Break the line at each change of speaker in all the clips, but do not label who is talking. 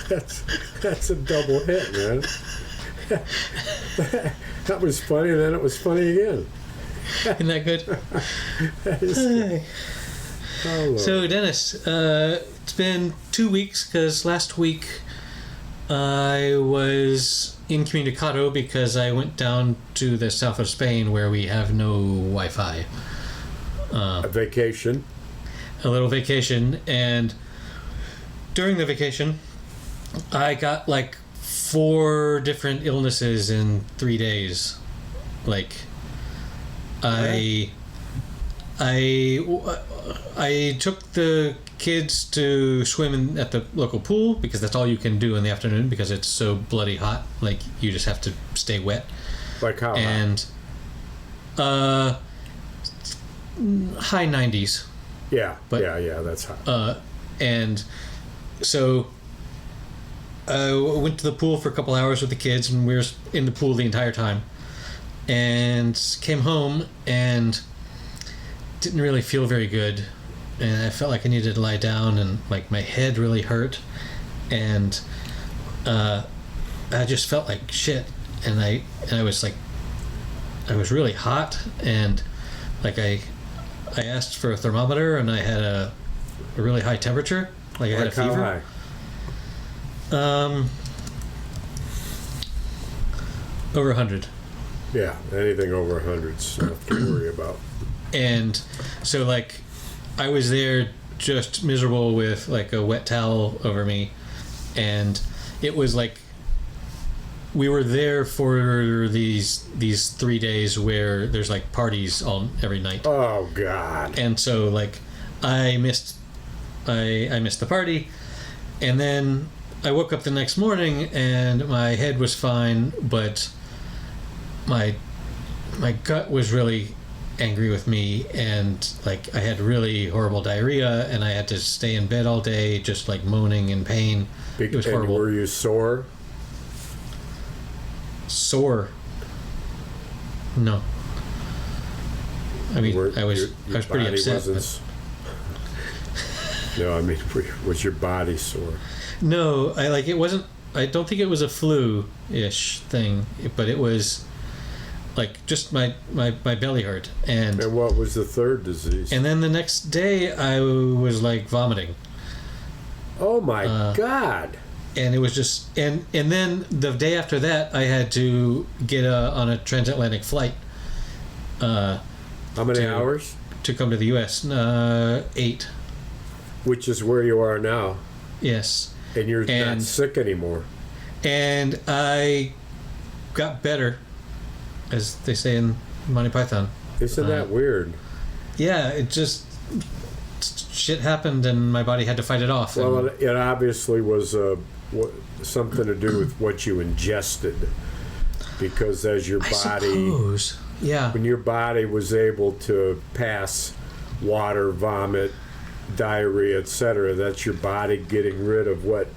That's a double hit, man. That was funny, and then it was funny again.
Isn't that good?
That is good. Oh, Lord.
So, Dennis, it's been 2 weeks because last week I was incommunicado because I went down to the south of Spain where we have no Wi-Fi.
A vacation.
A little vacation, and during the vacation, I got like 4 different illnesses in 3 days. Like, I took the kids to swim at the local pool because that's all you can do in the afternoon because it's so bloody hot. Like, you just have to stay wet.
Like how
and
hot?
High 90s.
Yeah,
but,
yeah, that's hot.
And so I went to the pool for a couple hours with the kids, and we were in the pool the entire time. And came home and didn't really feel very good. And I felt like I needed to lie down, and like my head really hurt. And I just felt like shit. And I was like, I was really hot, and like I asked for a thermometer, and I had a really high temperature. Like I had a fever.
High?
Over 100.
Yeah, anything over 100's enough to worry about.
And so, like, I was there just miserable with like a wet towel over me, and it was like we were there for these 3 days where there's like parties every night.
Oh God!
And so like I missed the party, and then I woke up the next morning and my head was fine, but my gut was really angry with me, and like I had really horrible diarrhea, and I had to stay in bed all day just like moaning in pain. It was horrible.
Were you sore?
Sore? No. I mean, I was pretty upset.
No, I mean, was your body sore?
No, it wasn't. I don't think it was a flu-ish thing, but it was like just my belly hurt. And
what was the third disease?
And then the next day I was like vomiting.
Oh my God!
And it was just and then the day after that I had to get on a transatlantic flight.
How many hours?
To come to the U.S. 8.
Which is where you are now.
Yes.
And you're not sick anymore.
And I got better, as they say in Monty Python.
Isn't that weird?
Yeah, it just shit happened and my body had to fight it off.
Well, it obviously was something to do with what you ingested, because as your body, when your body was able to pass water, vomit, diarrhea, etc., that's your body getting rid of what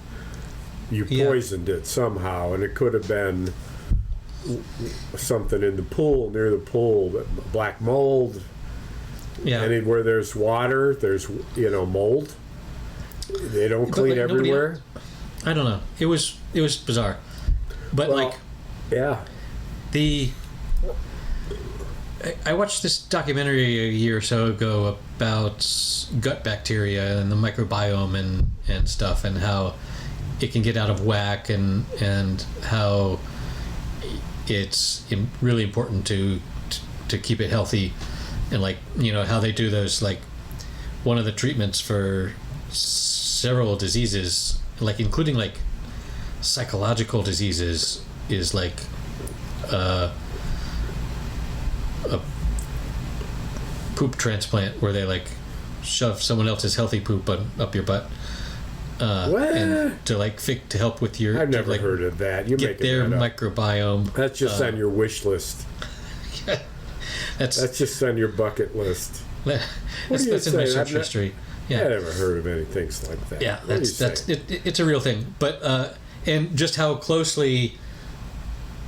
you poisoned it somehow. And it could have been something in the pool, near the pool, black mold.
Yeah.
Anywhere there's water, there's mold. They don't clean everywhere.
I don't know. It was bizarre. But I watched this documentary a year or so ago about gut bacteria and the microbiome and stuff, and how it can get out of whack, and how it's really important to keep it healthy, and how they do those, like one of the treatments for several diseases, like including like psychological diseases, is like a poop transplant where they like shove someone else's healthy poop up your butt.
What?
And to help with your...
I've never heard of that. You
get their microbiome.
That's just on your wish list.
Yeah, that's
just on your bucket list.
That's in my search history. Yeah.
I never heard of anything like that.
Yeah, it's a real thing. But and just how closely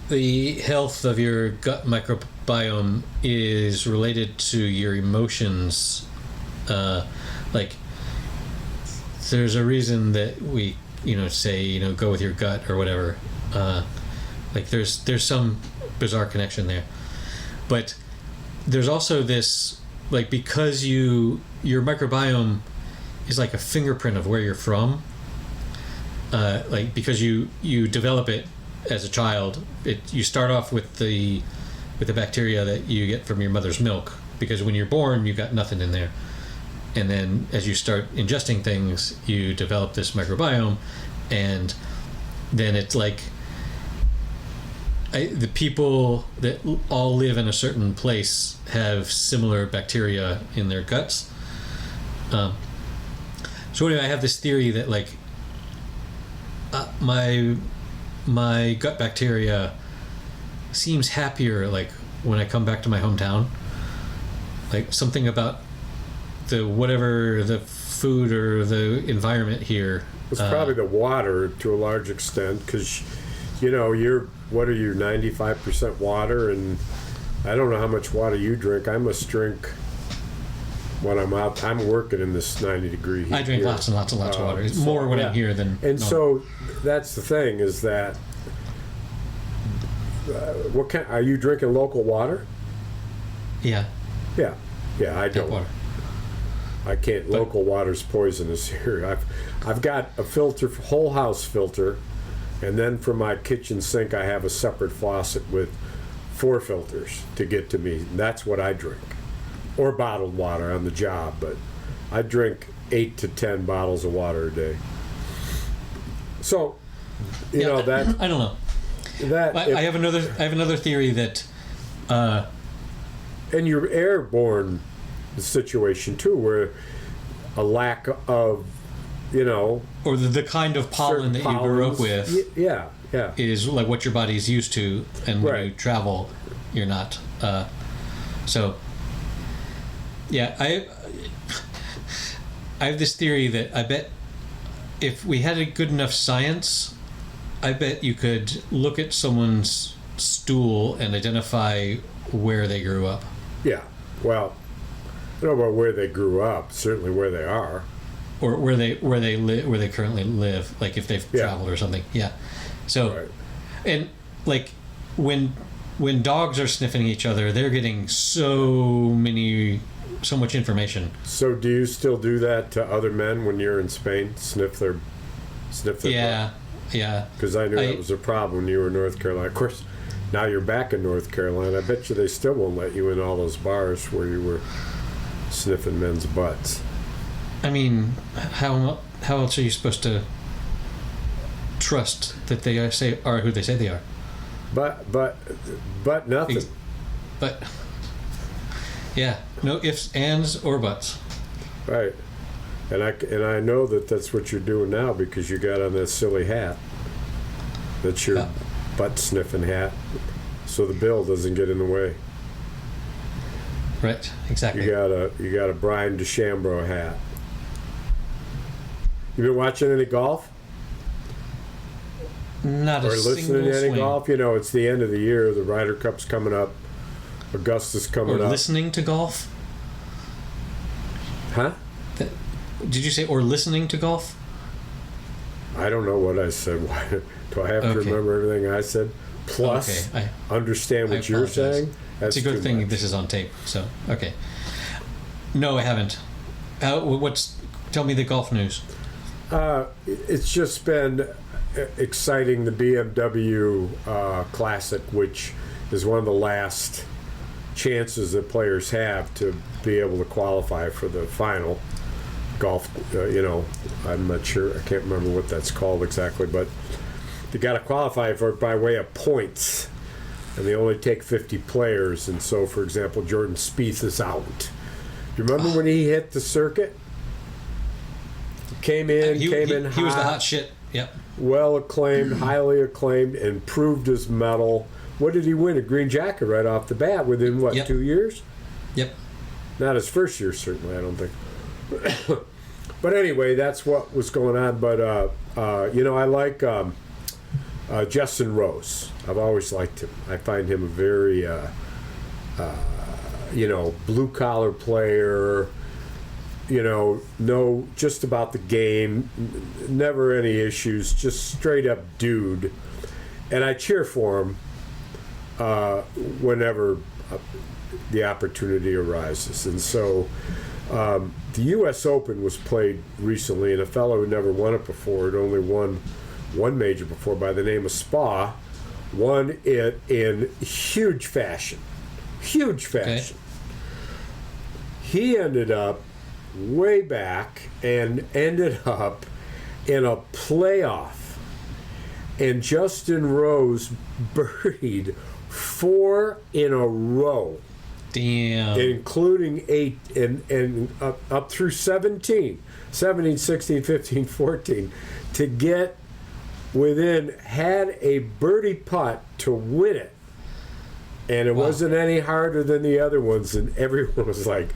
the health of your gut microbiome is related to your emotions. Like, there's a reason that we say, go with your gut or whatever. Like there's some bizarre connection there. But there's also this, like, because your microbiome is like a fingerprint of where you're from. Like, because you develop it as a child, you start off with the bacteria that you get from your mother's milk, because when you're born you got nothing in there, and then as you start ingesting things you develop this microbiome, and then it's like the people that all live in a certain place have similar bacteria in their guts. So anyway, I have this theory that, like, my gut bacteria seems happier, like, when I come back to my hometown. Like, something about the food or the environment here.
It's probably the water to a large extent, because you're 95% water, and I don't know how much water you drink. I must drink when I'm out. I'm working in this 90-degree heat.
I drink lots and lots and lots of water. It's more when I'm here than.
And so that's the thing, is that are you drinking local water?
Yeah.
Yeah. I don't.
Water.
I can't. Local water's poisonous here. I've got a filter, whole house filter, and then for my kitchen sink I have a separate faucet with 4 filters to get to me. And that's what I drink, or bottled water on the job. But I drink 8 to 10 bottles of water a day. So, you know that.
I don't know. I have another theory that.
And your airborne situation too, where a lack of,
or the kind of pollen that you grew up with, is like what your body's used to, and when you travel, you're not. So, yeah, I have this theory that I bet if we had a good enough science, I bet you could look at someone's stool and identify where they grew up.
Yeah, well, I don't know about where they grew up. Certainly where they are,
or where they currently live. Like if they've traveled or something. Yeah. So, and like when dogs are sniffing each other, they're getting so much information.
So do you still do that to other men when you're in Spain? Sniff their
yeah,
butt?
Yeah.
Because I knew that was a problem when you were in North Carolina. Of course. Now you're back in North Carolina. I bet you they still won't let you in all those bars where you were sniffing men's butts.
I mean, how else are you supposed to trust that they are who they say they are?
But nothing.
But yeah, no ifs, ands, or buts.
Right, and I know that that's what you're doing now, because you got on that silly hat. That's your butt sniffing hat, so the bill doesn't get in the way.
Right, exactly.
You got a Brian DeChambro hat. You been watching any golf?
Not a single swing. Or listening to any golf?
It's the end of the year. The Ryder Cup's coming up. Augusta's coming up.
Or listening to golf?
Huh?
Did you say or listening to golf?
I don't know what I said. Why do I have to remember everything I said? Plus, understand what you're saying?
It's a good thing much. This is on tape. So, okay. No, I haven't. Tell me the golf news.
It's just been exciting. The BMW Classic, which is one of the last chances that players have to be able to qualify for the final golf. I'm not sure. I can't remember what that's called exactly, but they got to qualify for it by way of points, and they only take 50 players. And so, for example, Jordan Spieth is out. Do you remember when he hit the circuit? Came in hot.
He was the hot shit. Yep.
Well acclaimed, highly acclaimed, and proved his mettle. What did he win? A green jacket right off the bat within 2 years?
Yep.
Not his first year, certainly, I don't think. But anyway, that's what was going on. But I like Justin Rose. I've always liked him. I find him a very blue collar player. know just about the game, never any issues, just straight up dude. And I cheer for him whenever the opportunity arises. And so the U.S. Open was played recently, and a fellow who never won it before, had only won one major before, by the name of Spa, won it in huge fashion. Huge fashion. Okay. He ended up way back and ended up in a playoff. And Justin Rose birdied 4 in a row.
Damn.
Including 8 and up through 17, 16, 15, 14, to get within, had a birdie putt to win it. And it wasn't any harder than the other ones. And everyone was like,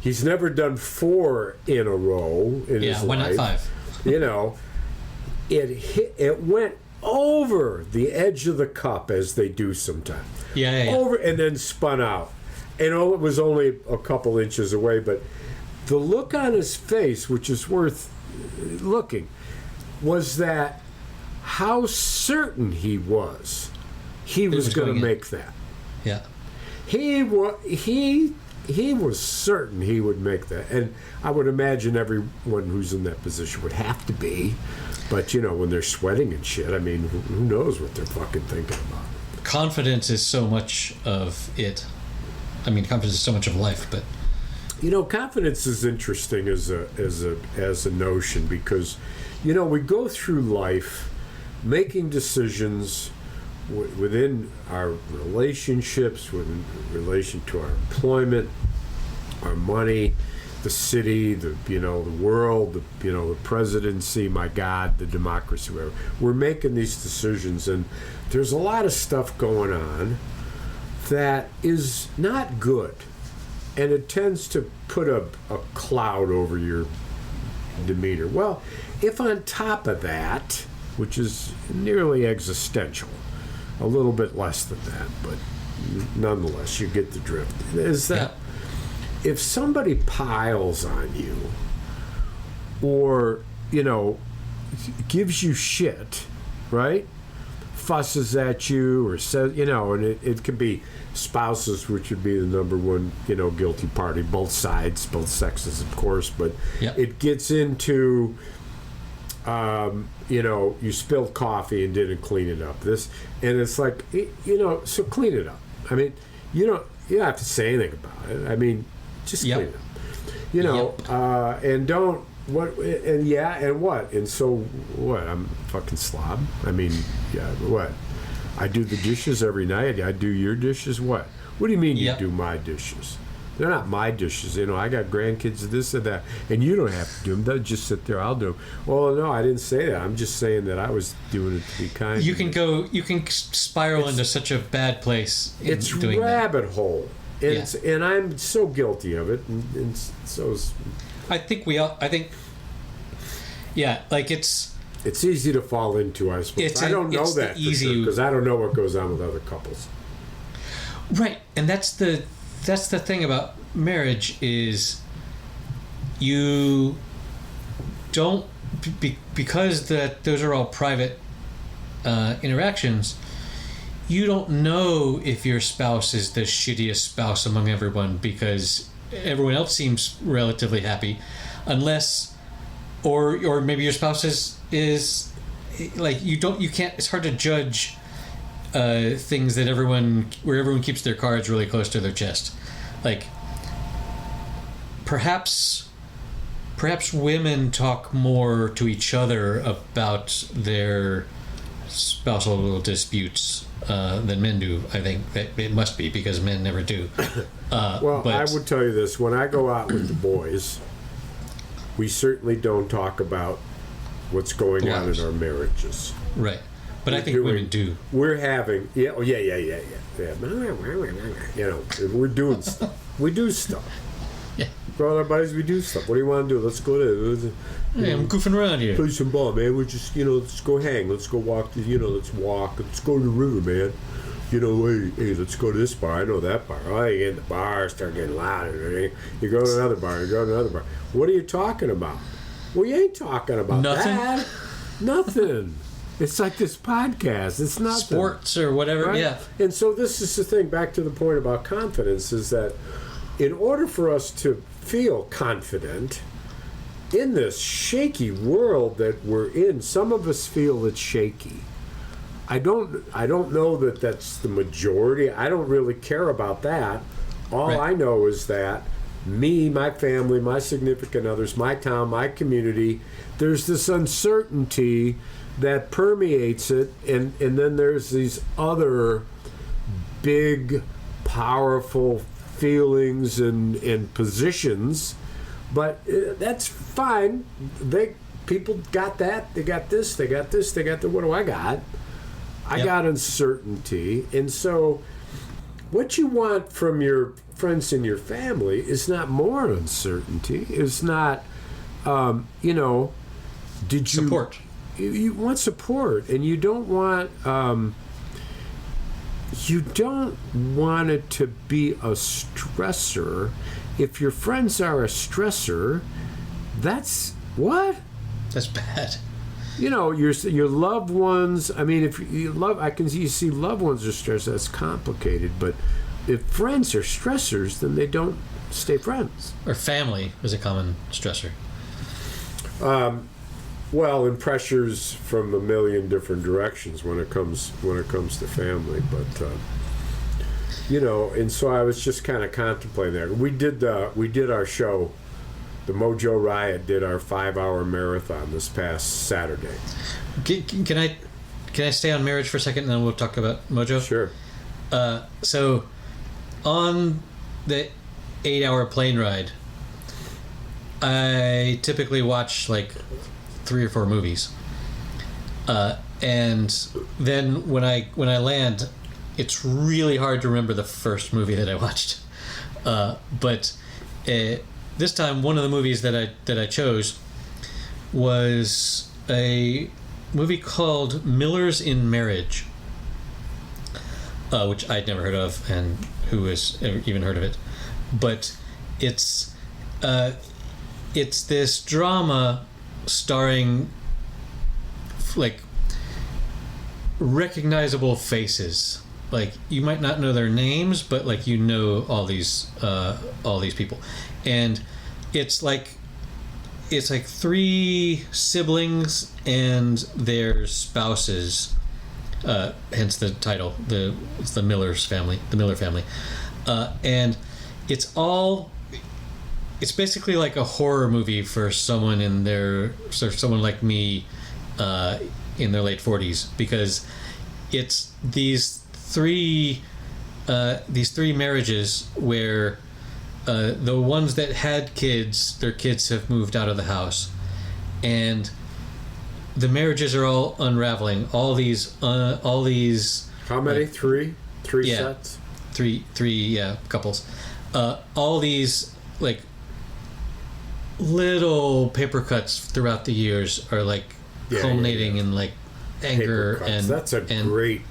he's never done 4 in a row in his life.
Yeah, why not 5?
It went over the edge of the cup, as they do sometimes.
Yeah.
Over, and then spun out. And it was only a couple inches away, but the look on his face, which is worth looking, was that how certain he was going to make that.
Yeah.
He was certain he would make that. And I would imagine everyone who's in that position would have to be. But, when they're sweating and shit, I mean, who knows what they're fucking thinking about.
Confidence is so much of it. I mean, confidence is so much of life, but...
confidence is interesting as a notion, because, we go through life making decisions within our relationships, in relation to our employment, our money, the city, the world, the presidency, my God, the democracy, whatever. We're making these decisions, and there's a lot of stuff going on that is not good, and it tends to put a cloud over your demeanor. Well, if on top of that, which is nearly existential, a little bit less than that, but nonetheless, you get the drift, is that if somebody piles on you or, gives you shit, right? Fusses at you or says, and it could be spouses, which would be the number one, guilty party, both sides, both sexes, of course, but it gets into, you spilled coffee and didn't clean it up. And it's like, so clean it up. I mean, you don't have to say anything about it. I mean, just clean it up. And don't, and what? And so what? I'm a fucking slob? I mean, what? I do the dishes every night. I do your dishes. What? What do you mean you do my dishes? They're not my dishes. I got grandkids, this and that, and you don't have to do them. They'll just sit there. I'll do them. Well, no, I didn't say that. I'm just saying that I was doing it to be kind.
You can spiral into such a bad place.
It's
doing
rabbit
that.
hole. And I'm so guilty of it. And so is,
I think it's
easy to fall into, I suppose. I don't know that because I don't know what goes on with other couples.
Right, and that's the thing about marriage is you don't because those are all private interactions. You don't know if your spouse is the shittiest spouse among everyone because everyone else seems relatively happy, unless, or maybe your spouse is like you can't. It's hard to judge things that where everyone keeps their cards really close to their chest. Like perhaps women talk more to each other about their spousal disputes than men do. I think that it must be because men never do.
But I would tell you this: when I go out with the boys, we certainly don't talk about what's going on in our marriages.
Right. But I think women do.
We're having, yeah. We're doing stuff. We do stuff.
Yeah.
For all our buddies, we do stuff. What do you want to do? Let's go to.
Hey, I'm goofing around here.
Play some ball, man. We're just, let's go hang. Let's go walk. Let's walk. Let's go to the river, man. hey, let's go to this bar. I know that bar. Oh, you get in the bar, start getting loud. You go to another bar. You go to another bar. What are you talking about? Well, you ain't talking about that. Nothing. It's like this podcast. It's nothing.
Sports or whatever, right? Yeah.
And so this is the thing, back to the point about confidence, is that in order for us to feel confident in this shaky world that we're in, some of us feel it's shaky. I don't know that that's the majority. I don't really care about that. All right. I know is that me, my family, my significant others, my town, my community, there's this uncertainty that permeates it, and then there's these other big, powerful feelings and positions, but that's fine. People got that. They got this. They got this. They got the. What do I got? I got uncertainty, and so what you want from your friends and your family is not more uncertainty. It's not, did you
support?
You want support, and you don't want it to be a stressor. If your friends are a stressor, that's what?
That's bad.
Your loved ones. I mean, if you love, you see loved ones are stressors. That's complicated. But if friends are stressors, then they don't stay friends.
Or family is a common stressor.
Well, and pressures from a million different directions when it comes to family, but and so I was just kind of contemplating that. We did our show. The Mojo Riot did our 5-hour marathon this past Saturday.
Can I stay on marriage for a second, and then we'll talk about Mojo?
Sure.
So, on the 8-hour plane ride, I typically watch like 3 or 4 movies, and then when I land, it's really hard to remember the first movie that I watched. But this time, one of the movies that I chose was a movie called Millers in Marriage, which I'd never heard of, and who has ever even heard of it. But it's this drama starring like recognizable faces. Like, you might not know their names, but like all these people, and it's like 3 siblings and their spouses. Hence the title. It's the Miller family, and it's basically like a horror movie for someone someone like me, in their late 40s, because it's these three marriages where the ones that had kids, their kids have moved out of the house, and the marriages are all unraveling. All these.
How many? Three sets.
Three couples. All these like little paper cuts throughout the years are like culminating in like anger, and
that's a great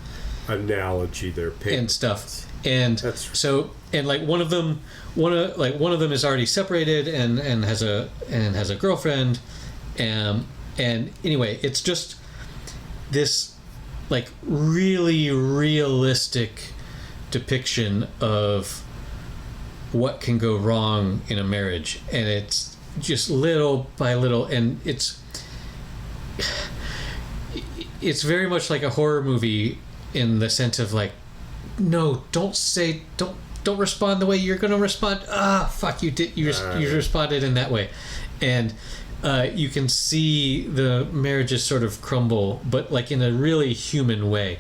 analogy there.
And stuff, and so like one of them is already separated and has a girlfriend, and anyway, it's just this like really realistic depiction of what can go wrong in a marriage, and it's just little by little, and it's very much like a horror movie in the sense of like, no, don't respond the way you're going to respond. Fuck, you responded in that way, and you can see the marriages sort of crumble, but like in a really human way.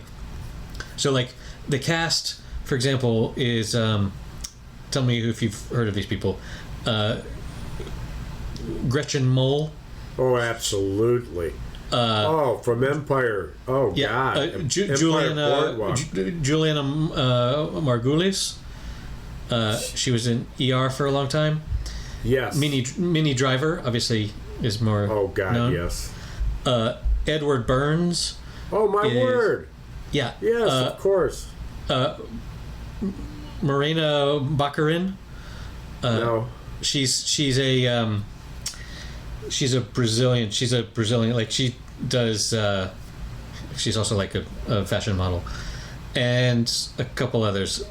So like the cast, for example, is tell me if you've heard of these people. Gretchen Mol.
Oh, absolutely. From Empire. Oh, yeah. God.
Juliana Margulies. She was in ER for a long time.
Yes.
Minnie Driver, obviously, is more.
Oh, God, known. Yes.
Edward Burns.
Oh, my word.
Yeah.
Yes, of course.
Morena Baccarin.
No.
She's a Brazilian. She's a Brazilian. Like she does. She's also like a fashion model, and a couple others.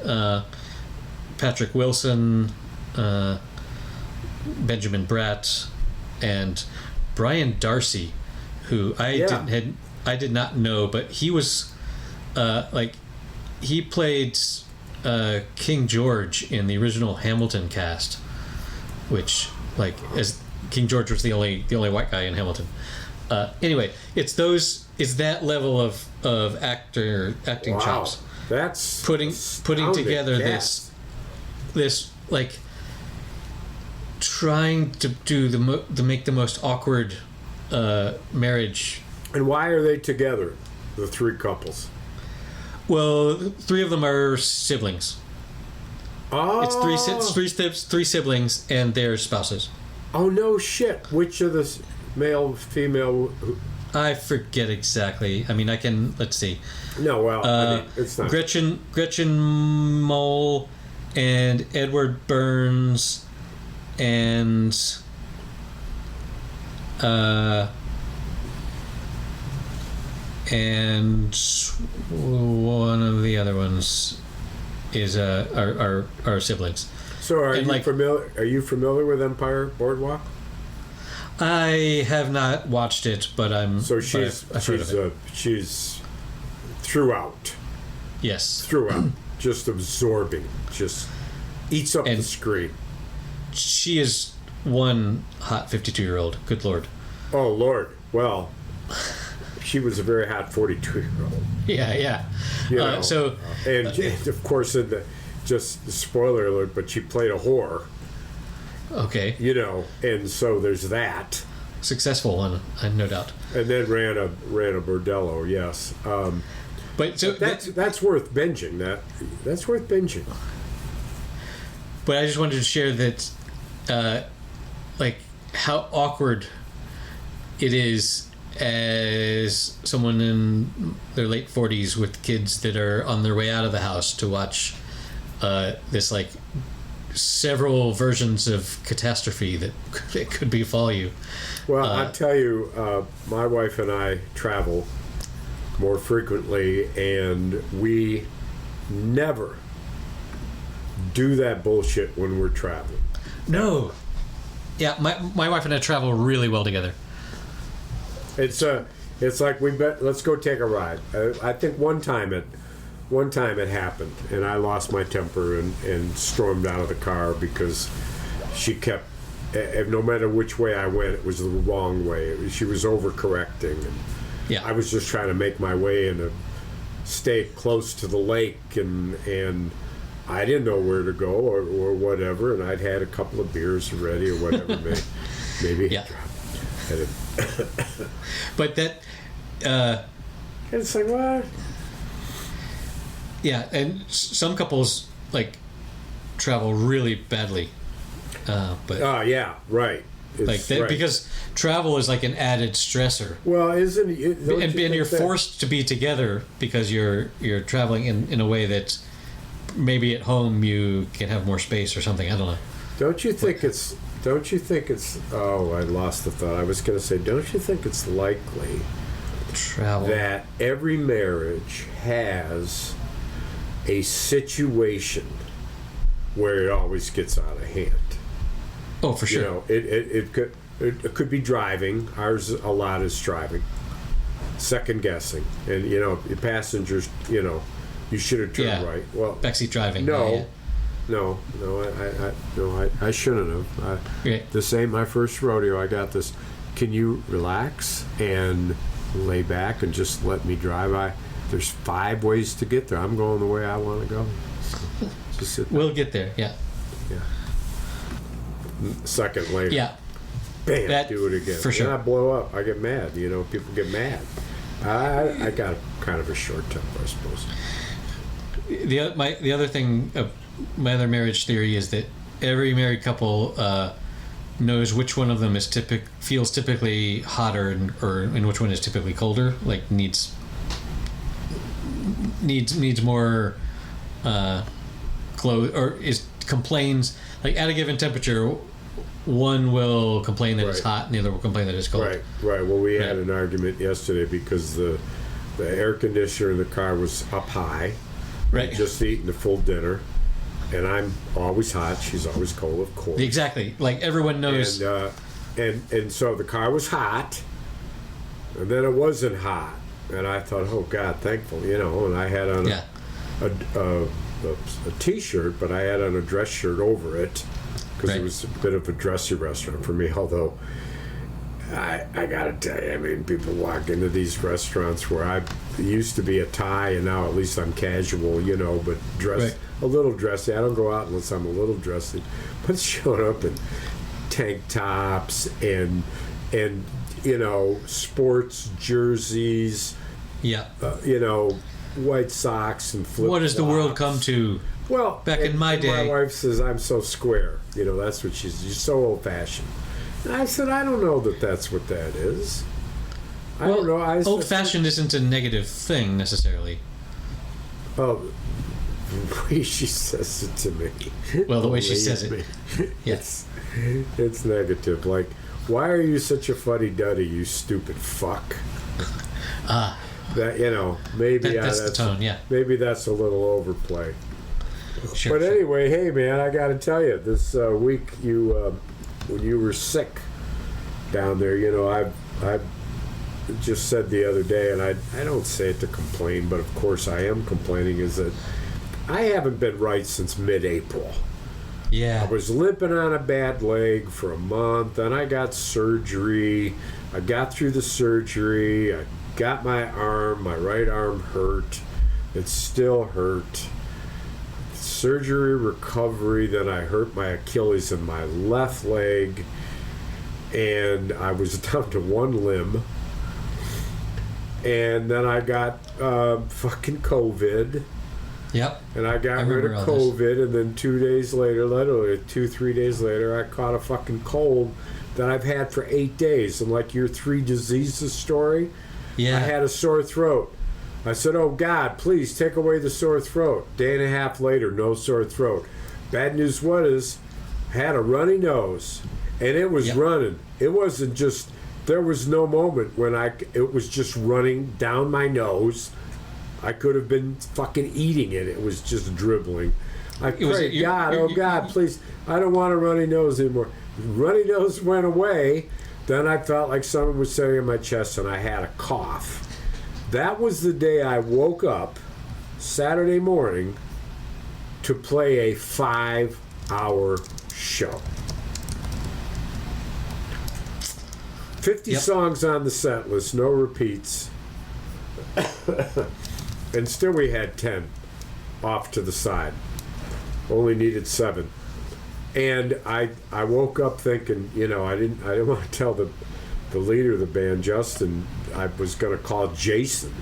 Patrick Wilson, Benjamin Bratt, and Brian Darcy, who I did not know, but he was he played King George in the original Hamilton cast, which as King George was the only white guy in Hamilton. Anyway, it's that level of acting chops.
That's
putting together
cast.
this trying to do to make the most awkward marriage.
And why are they together, the three couples?
Well, three of them are siblings.
Oh,
It's three siblings and their spouses.
Oh no shit! Which of the male, female?
I forget exactly. I mean, let's see.
No, well, I mean, it's not.
Gretchen Mole and Edward Burns and one of the other ones is our siblings.
So are you familiar with Empire Boardwalk?
I have not watched it, but I'm.
So
she's
throughout.
Yes.
Throughout, just absorbing, just eats up the screen.
She is one hot 52-year-old. Good Lord.
Oh Lord. Well, she was a very hot 42-year-old.
Yeah.
You know, and
uh,
of course, just spoiler alert, but she played a whore.
Okay.
You know, and so there's that.
Successful one, no doubt.
And then ran a bordello, yes.
But
that's worth binging. That's worth binging.
But I just wanted to share that, how awkward it is as someone in their late 40s with kids that are on their way out of the house to watch this several versions of catastrophe that could befall you.
Well, I tell you, my wife and I travel more frequently, and we never do that bullshit when we're traveling.
No. Yeah, my wife and I travel really well together.
It's like let's go take a ride. I think one time it happened, and I lost my temper and stormed out of the car because she kept, no matter which way I went, it was the wrong way. She was overcorrecting, and I was just trying to make my way and stay close to the lake, and I didn't know where to go or whatever, and I'd had a couple of beers already or whatever, maybe.
Yeah. But that.
It's like what?
Yeah, and some couples travel really badly, but
yeah, right.
Right. Because travel is like an added stressor.
Well, isn't it?
And you're forced to be together because you're traveling in a way that maybe at home you can have more space or something. I don't know.
Don't you think it's? Oh, I lost the thought. I was going to say, don't you think it's likely that every marriage has a situation where it always gets out of hand?
Oh, for sure.
You know, it could be driving. Ours a lot is driving, second guessing, and the passengers. You should have turned right. Well,
backseat driving.
No, I shouldn't have. This ain't my first rodeo. I got this. Can you relax and lay back and just let me drive? There's 5 ways to get there. I'm going the way I want to go. So just sit there.
We'll get there. Yeah.
A second later.
Yeah.
Bam. Do it again.
For sure.
And I blow up. I get mad. People get mad. I got kind of a short temper, I suppose.
The other thing, my other marriage theory is that every married couple knows which one of them feels typically hotter and which one is typically colder. Like needs more complains, like at a given temperature, one will complain that it's hot and the other will complain that it's cold.
Right. Well, we had an argument yesterday because the air conditioner in the car was up high.
Right.
Just eating a full dinner. And I'm always hot. She's always cold, of course.
Exactly. Like everyone knows.
And so the car was hot. And then it wasn't hot. And I thought, oh, God, thankful, And I had on a T-shirt, but I had on a dress shirt over it. Because it was a bit of a dressy restaurant for me, although I gotta tell you, I mean, people walk into these restaurants where I used to be a tie, and now at least I'm casual, but dressed a little dressy. I don't go out unless I'm a little dressy, but showing up in tank tops and sports jerseys, White Sox and flip-flops.
What does the world come to?
Well,
back in my day,
my wife says I'm so square. That's what you're so old-fashioned. And I said, I don't know that's what that is. I don't know.
Old-fashioned isn't a negative thing necessarily.
Oh, the way she says it to me.
Well, the way she says it.
Yes. It's negative. Like, why are you such a fuddy-duddy, you stupid fuck? That, maybe
that's the tone,
Maybe that's a little overplay.
Sure,
but anyway, hey man, I got to tell you, this week when you were sick down there, I just said the other day, and I don't say it to complain, but of course I am complaining, is that I haven't been right since mid-April.
Yeah.
I was limping on a bad leg for a month, then I got surgery. I got through the surgery. I got my right arm hurt. It still hurt. Surgery, recovery, then I hurt my Achilles in my left leg, and I was down to one limb. And then I got fucking COVID.
Yep.
And I got rid of COVID, and then 2 days later, literally 2-3 days later, I caught a fucking cold that I've had for 8 days. And like your 3 diseases story, I had a sore throat. I said, oh, God, please take away the sore throat. Day and a half later, no sore throat. Bad news was, I had a runny nose, and it was running. It wasn't just, there was no moment when it was just running down my nose. I could have been fucking eating it. It was just dribbling. I prayed, God, please, I don't want a runny nose anymore. Runny nose went away. Then I felt like someone was sitting on my chest, and I had a cough. That was the day I woke up, Saturday morning, to play a 5-hour show. 50 songs on the set list, no repeats. And still we had 10 off to the side. Only needed 7. And I woke up thinking, I didn't want to tell the leader of the band, Justin, I was going to call Jason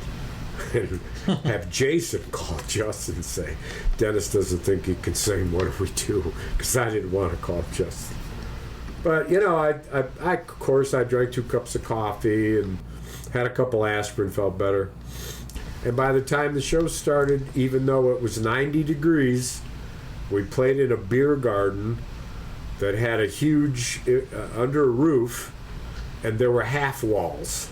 and have Jason call Justin and say, Dennis doesn't think he can sing, what do we do? Because I didn't want to call Justin. But, of course, I drank 2 cups of coffee and had a couple aspirin, felt better. And by the time the show started, even though it was 90 degrees, we played in a beer garden that had a huge, under a roof, and there were half walls,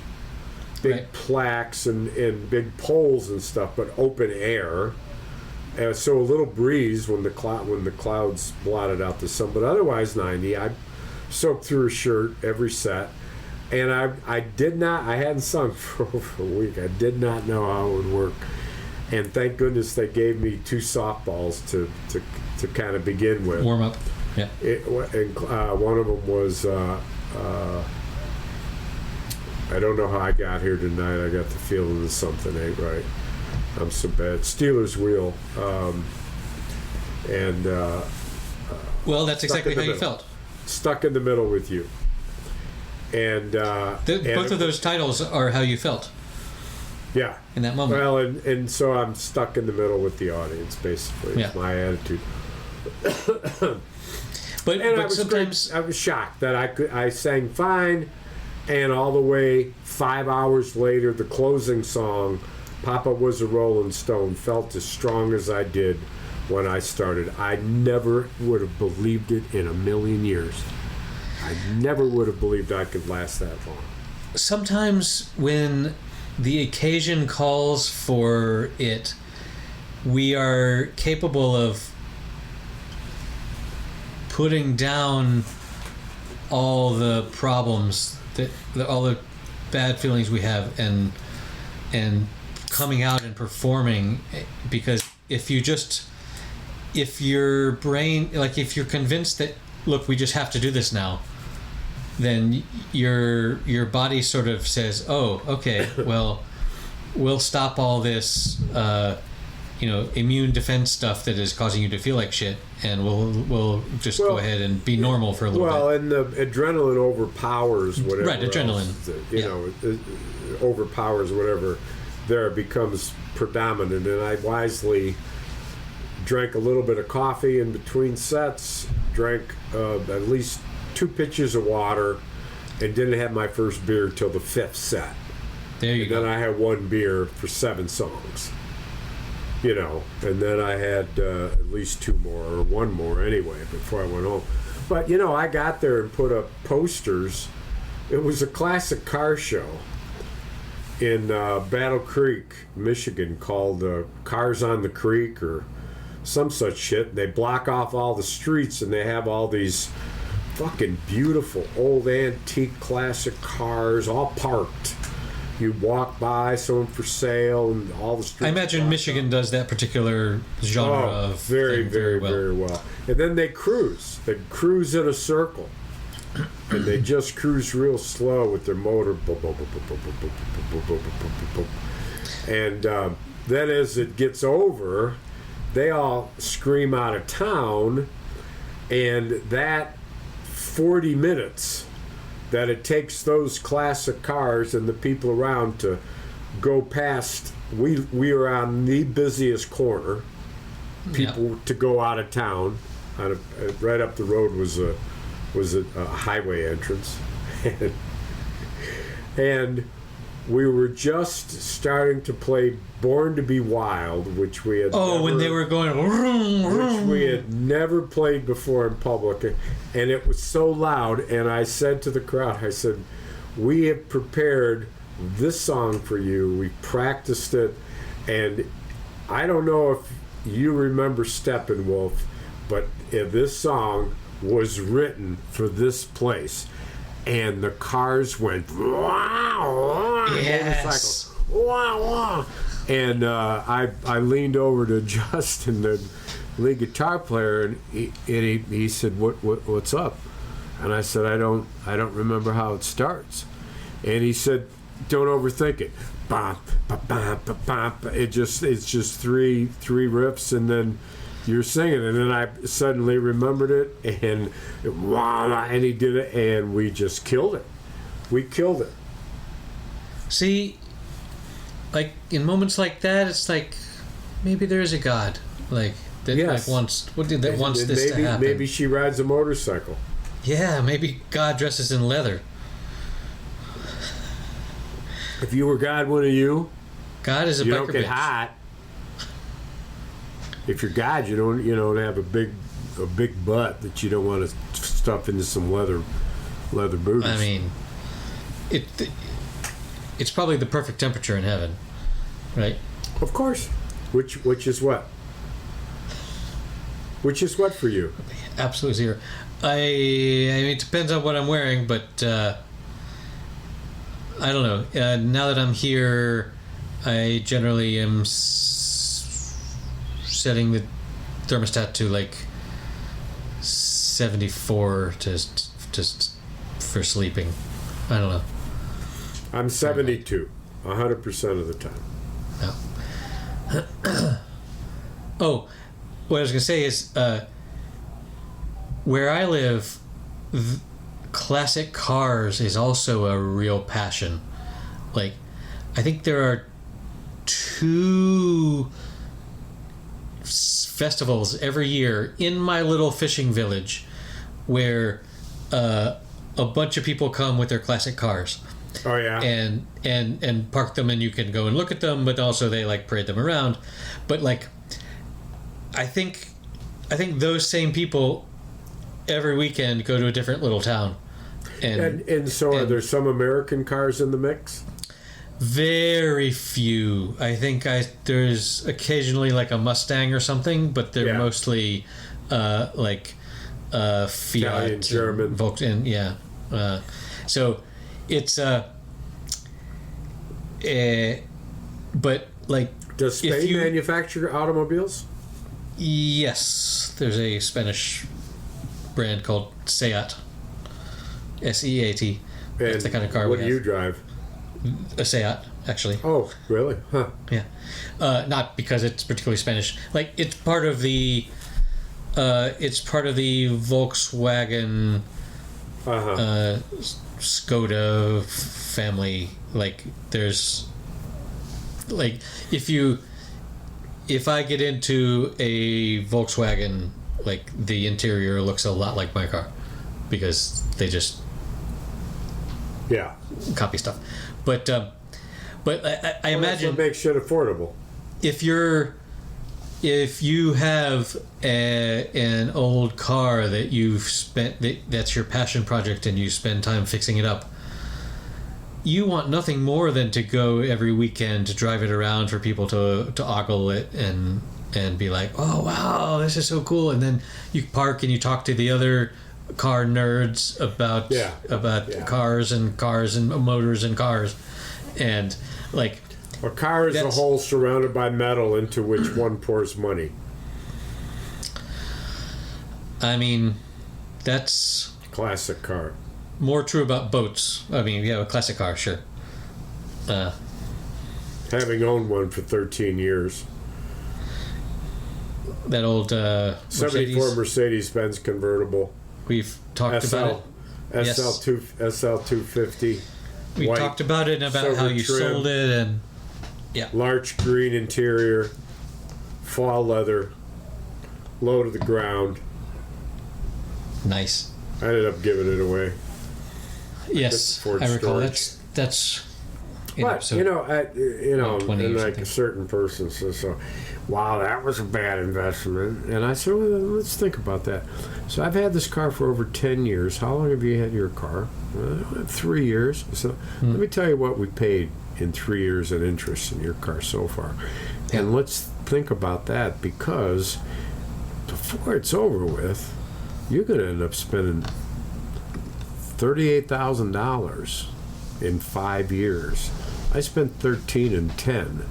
big plaques and big poles and stuff, but open air. And so a little breeze when the clouds blotted out the sun, but otherwise 90. I soaked through a shirt every set, and I hadn't sung for over a week. I did not know how it would work, and thank goodness they gave me 2 softballs to kind of begin with.
Warm up. Yeah.
One of them was. I don't know how I got here tonight. I got the feeling that something ain't right. I'm so bad. Steelers wheel.
Well, that's exactly how you felt.
Stuck in the middle with you. And
both of those titles are how you felt.
Yeah.
In that moment.
Well, and so I'm stuck in the middle with the audience, basically. It's my attitude.
but sometimes
I was shocked that I sang fine. And all the way 5 hours later, the closing song, Papa Was a Rolling Stone, felt as strong as I did when I started. I never would have believed it in a million years. I never would have believed I could last that long.
Sometimes when the occasion calls for it, we are capable of putting down all the problems, all the bad feelings we have, and coming out and performing. Because if your brain, like if you're convinced that, look, we just have to do this now, then your body sort of says, oh, okay, well, we'll stop all this immune defense stuff that is causing you to feel like shit, and we'll just go ahead and be normal for a little bit.
Well, and the adrenaline overpowers whatever.
Right, adrenaline.
It overpowers whatever there becomes predominant. And I wisely drank a little bit of coffee in between sets, drank at least 2 pitchers of water, and didn't have my first beer till the 5th set.
There you go.
Then I had 1 beer for 7 songs. And then I had at least 2 more, or 1 more anyway, before I went home. But, I got there and put up posters. It was a classic car show in Battle Creek, Michigan, called Cars on the Creek or some such shit. They block off all the streets, and they have all these fucking beautiful old antique classic cars all parked. You walk by, some for sale, and all the streets.
I imagine Michigan does that particular genre of
very,
thing
very, very well. And then they cruise. They cruise in a circle, and they just cruise real slow with their motor. And then as it gets over, they all scream out of town, and that 40 minutes that it takes those classic cars and the people around to go past. We are on the busiest corner. People to go out of town. Right up the road was a highway entrance, and we were just starting to play "Born to Be Wild," which we had.
When they were going,
which we had never played before in public, and it was so loud. And I said to the crowd, I said, "We have prepared this song for you. We practiced it, and I don't know if you remember Steppenwolf, but this song was written for this place." And the cars went wow,
yes.
Wow. And I leaned over to Justin, the lead guitar player, and he said, "What's up?" And I said, "I don't remember how it starts." And he said, "Don't overthink it. Bop, bop, bop, bop, bop. It's just three riffs, and then you're singing." And then I suddenly remembered it, and voila, and he did it, and we just killed it. We killed it.
See, like in moments like that, it's like maybe there is a God, like that,
yes.
like wants this to happen.
Maybe she rides a motorcycle.
Yeah, maybe God dresses in leather.
If you were God, wouldn't you?
God is a biker
You don't get
bitch.
hot. If you're God, you don't have a big butt that you don't want to stuff into some leather booties.
I mean, it's probably the perfect temperature in heaven, right?
Of course. Which is what? Which is what for you?
Absolutely zero. I mean, it depends on what I'm wearing, but I don't know. Now that I'm here, I generally am setting the thermostat to like 74 just for sleeping. I don't know.
I'm 72, 100% of the time.
No. Oh, what I was going to say is, where I live, classic cars is also a real passion. Like, I think there are 2 festivals every year in my little fishing village where a bunch of people come with their classic cars.
Oh yeah.
And park them, and you can go and look at them, but also they like parade them around. But like I think those same people every weekend go to a different little town.
And so are there some American cars in the mix?
Very few. I think there's occasionally like a Mustang or something, but they're mostly like Fiat,
Italian, German,
Volkswagen. So it's but like,
does Spain manufacture automobiles?
Yes, there's a Spanish brand called Seat. SEAT. That's the kind of car
what
we have.
What do you drive?
A Seat, actually.
Oh, really? Huh.
Yeah. Not because it's particularly Spanish. Like, it's part of the Volkswagen Skoda family. Like, there's like, if I get into a Volkswagen, like, the interior looks a lot like my car because they just copy stuff. But I imagine
that's what makes shit affordable.
If you have an old car that you've spent, that's your passion project, and you spend time fixing it up, you want nothing more than to go every weekend to drive it around for people to ogle it and be like, oh wow, this is so cool, and then you park and you talk to the other car nerds about cars and motors and cars, and like,
a car is a hole surrounded by metal into which one pours money.
I mean, that's
classic car.
More true about boats. I mean, a classic car, sure.
Having owned one for 13 years.
That old
74 Mercedes-Benz convertible.
We've talked about it.
SL250.
We talked about it and about how you sold it, and
larch green interior, fall leather, low to the ground.
Nice.
I ended up giving it away.
Yes, I recall. That's.
But and like a certain person says, "So, wow, that was a bad investment." And I said, "Well, let's think about that." So I've had this car for over 10 years. How long have you had your car? 3 years. So let me tell you what we paid in 3 years in interest in your car so far, and let's think about that, because before it's over with, you're going to end up spending $38,000 in 5 years. I spent 13 and 10.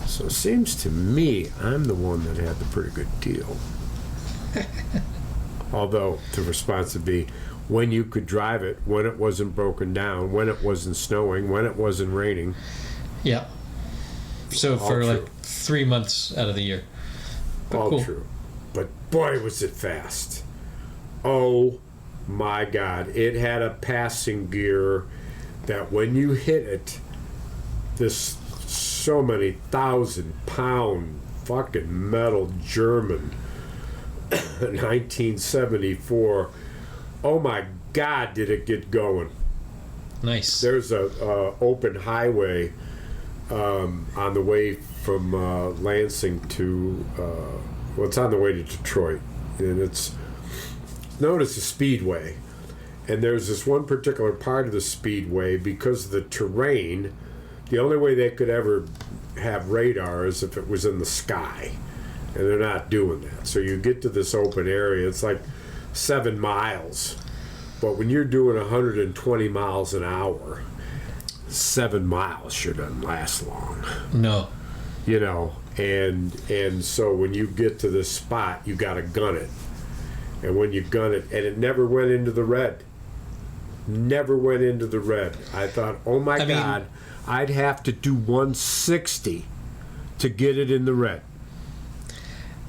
So it seems to me I'm the one that had the pretty good deal. Although the response would be when you could drive it, when it wasn't broken down, when it wasn't snowing, when it wasn't raining.
Yeah. So for like 3 months out of the year. But
all
cool.
True. But boy, was it fast. Oh my God. It had a passing gear that when you hit it, this so many 1,000-pound fucking metal German 1974. Oh my God, did it get going.
Nice.
There's a open highway on the way from Lansing to it's on the way to Detroit, and it's known as the Speedway. And there's this one particular part of the Speedway, because of the terrain, the only way they could ever have radar is if it was in the sky, and they're not doing that. So you get to this open area, it's like 7 miles, but when you're doing 120 miles an hour, 7 miles sure doesn't last long.
No.
And so when you get to this spot, you got to gun it. And when you gun it, and it never went into the red. Never went into the red. I thought, oh my God, I'd have to do 160 to get it in the red.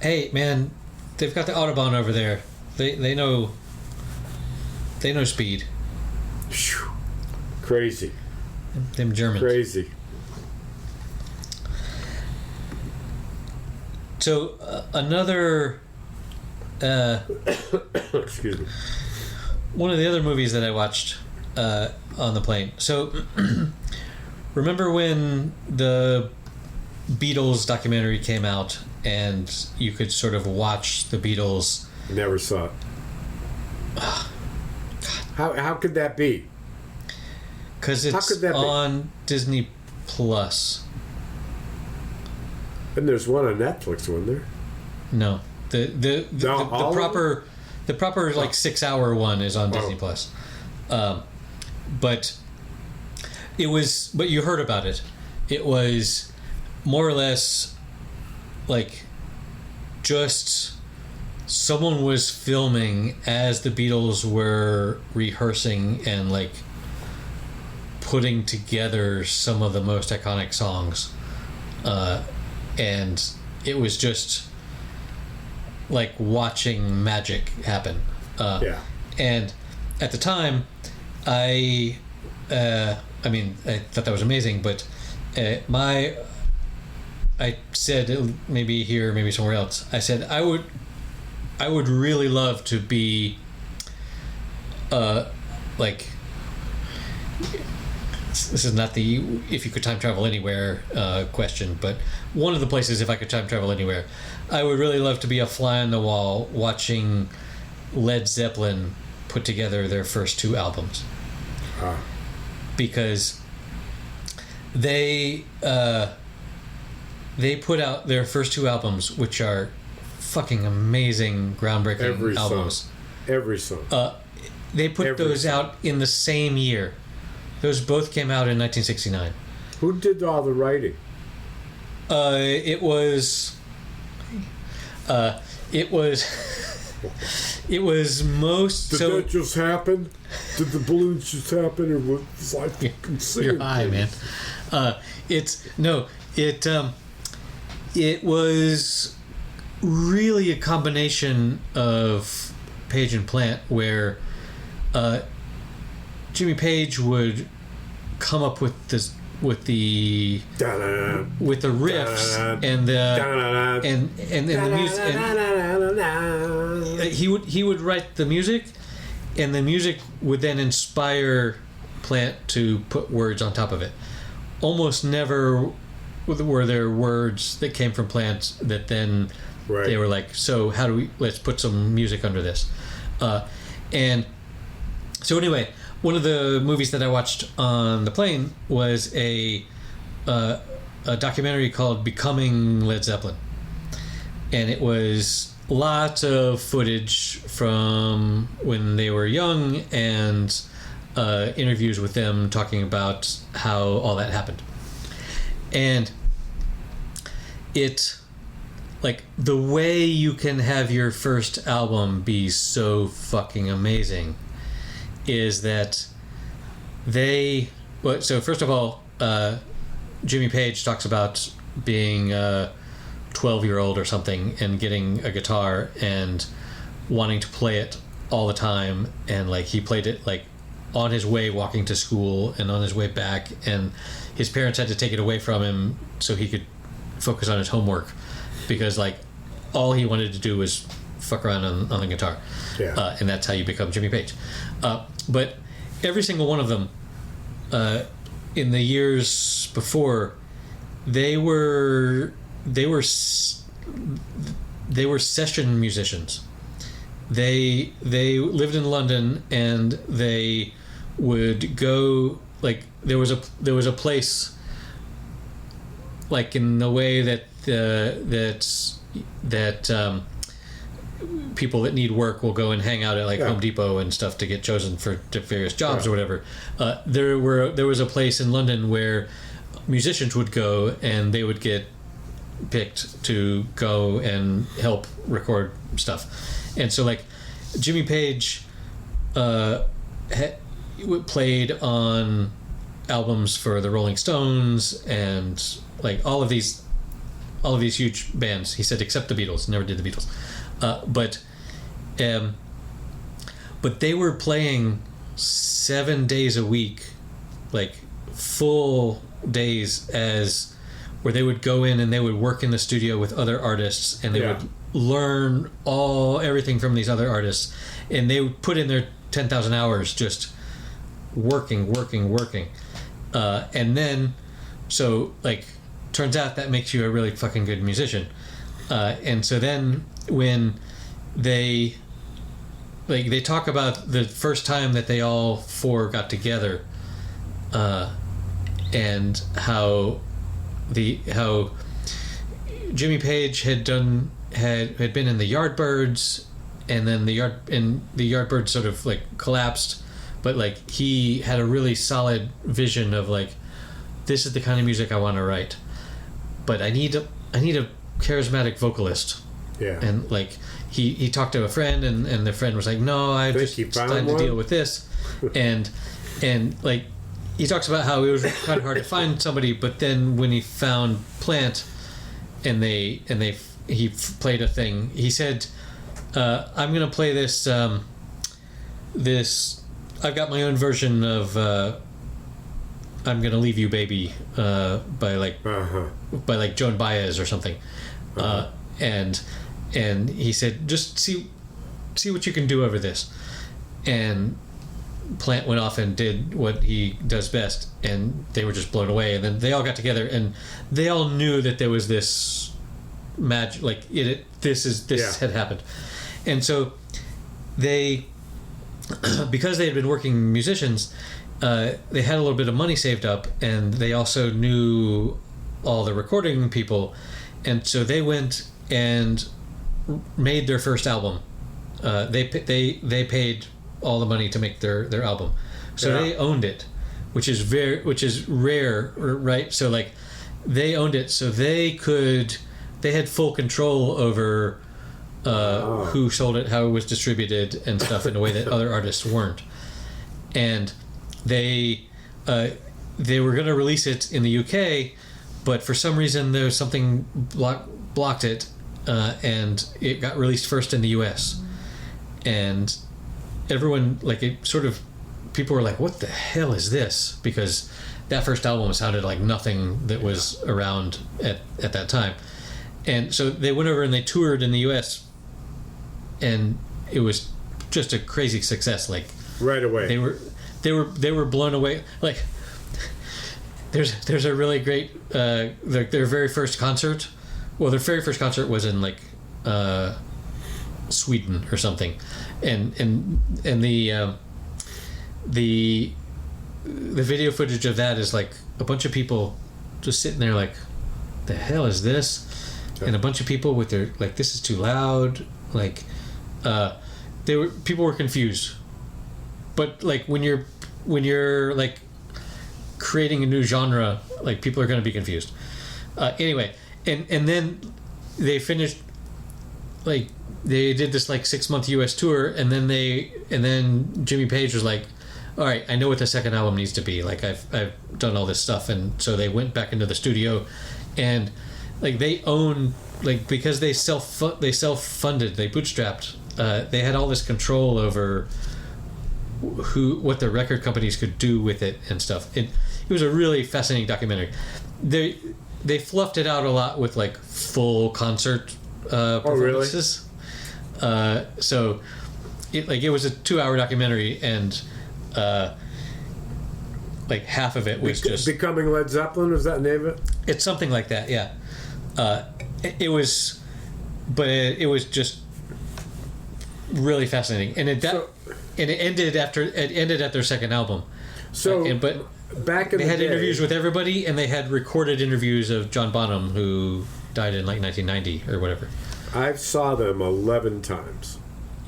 Hey, man, they've got the Autobahn over there. They know speed.
Whew. Crazy.
Them Germans.
Crazy.
So another.
Excuse me.
One of the other movies that I watched on the plane. So, remember when the Beatles documentary came out, and you could sort of watch the Beatles.
Never saw it. How could that be?
Because it's on Disney Plus.
And there's one on Netflix, wasn't there?
No, the proper like 6-hour one is on Disney Plus. But it was. But you heard about it. It was more or less like just someone was filming as the Beatles were rehearsing and like putting together some of the most iconic songs, and it was just like watching magic happen. And at the time, I thought that was amazing, but I said, maybe here, maybe somewhere else, I said I would really love to be like, this is not the if you could time travel anywhere question, but one of the places, if I could time travel anywhere, I would really love to be a fly on the wall watching Led Zeppelin put together their first 2 albums. Because they put out their first 2 albums, which are fucking amazing, groundbreaking albums.
Every song.
They put those out in the same year. Those both came out in 1969.
Who did all the writing?
It was most.
Did that just happen? Did the balloons just happen, or was I fucking singing?
You're high, man. It was really a combination of Page and Plant, where Jimmy Page would come up with the riffs and the music. He would write the music, and the music would then inspire Plant to put words on top of it. Almost never were there words that came from Plant that then they were like, so how do let's put some music under this. And so anyway, one of the movies that I watched on the plane was a documentary called Becoming Led Zeppelin. And it was lots of footage from when they were young and interviews with them talking about how all that happened. And it, like, the way you can have your first album be so fucking amazing is that so first of all, Jimmy Page talks about being a 12-year-old or something and getting a guitar and wanting to play it all the time, and like he played it like on his way walking to school and on his way back, and his parents had to take it away from him so he could focus on his homework, because like all he wanted to do was fuck around on the guitar. And that's how you become Jimmy Page. But every single one of them, in the years before, they were session musicians. They lived in London, and they would go, like, there was a place, like, in the way that people that need work will go and hang out at like Home Depot and stuff to get chosen for various jobs or whatever. There was a place in London where musicians would go, and they would get picked to go and help record stuff. And so like Jimmy Page played on albums for the Rolling Stones and like all of these huge bands. He said except the Beatles, never did the Beatles. But they were playing 7 days a week, like full days, where they would go in and they would work in the studio with other artists, and they would learn everything from these other artists, and they would put in their 10,000 hours just working, and then so like turns out that makes you a really fucking good musician. And so then when they talk about the first time that they all four got together, and how Jimmy Page had been in the Yardbirds, and then the Yardbirds sort of like collapsed, but like he had a really solid vision of like, this is the kind of music I want to write, but I need a charismatic vocalist.
Yeah.
And like he talked to a friend, and the friend was like, no, I just decided to deal with this, and like he talks about how it was kind of hard to find somebody, but then when he found Plant, and he played a thing, he said, I'm gonna play this I've got my own version of I'm Gonna Leave You Baby by Joan Baez or something, and he said, just see what you can do over this. And Plant went off and did what he does best, and they were just blown away. And then they all got together, and they all knew that there was this magic, like this had happened. And so they, because they had been working musicians, they had a little bit of money saved up, and they also knew all the recording people, and so they went and made their first album. They paid all the money to make their album, so they owned it, which is rare, right? So like they owned it, so they had full control over who sold it, how it was distributed and stuff, in a way that other artists weren't. And they were going to release it in the UK, but for some reason there was something blocked it, and it got released first in the US. And everyone, like, it sort of, people were like, what the hell is this? Because that first album sounded like nothing that was around at that time. And so they went over and they toured in the US, and it was just a crazy success. Like,
right away,
they were blown away. Like, there's a really great their very first concert. Well, their very first concert was in like Sweden or something, and the video footage of that is like a bunch of people just sitting there like, the hell is this? And a bunch of people with their, like, this is too loud. Like, people were confused. But like when you're like creating a new genre, like, people are going to be confused. Anyway, and then they finished, like, they did this like 6-month US tour, and then Jimmy Page was like, all right, I know what the second album needs to be. Like, I've done all this stuff. And so they went back into the studio, and like they own, like, because they self-funded, they bootstrapped, they had all this control over what the record companies could do with it and stuff. It was a really fascinating documentary. They fluffed it out a lot with like full concert performances.
Oh, really?
So it was a 2-hour documentary, and like half of it was just
Becoming Led Zeppelin. Was that the name of it?
It's something like that, yeah. It was just really fascinating, and it ended at their second album.
So,
but
back in
they
the
had
day,
interviews with everybody, and they had recorded interviews of John Bonham, who died in like 1990 or whatever.
I saw them 11 times.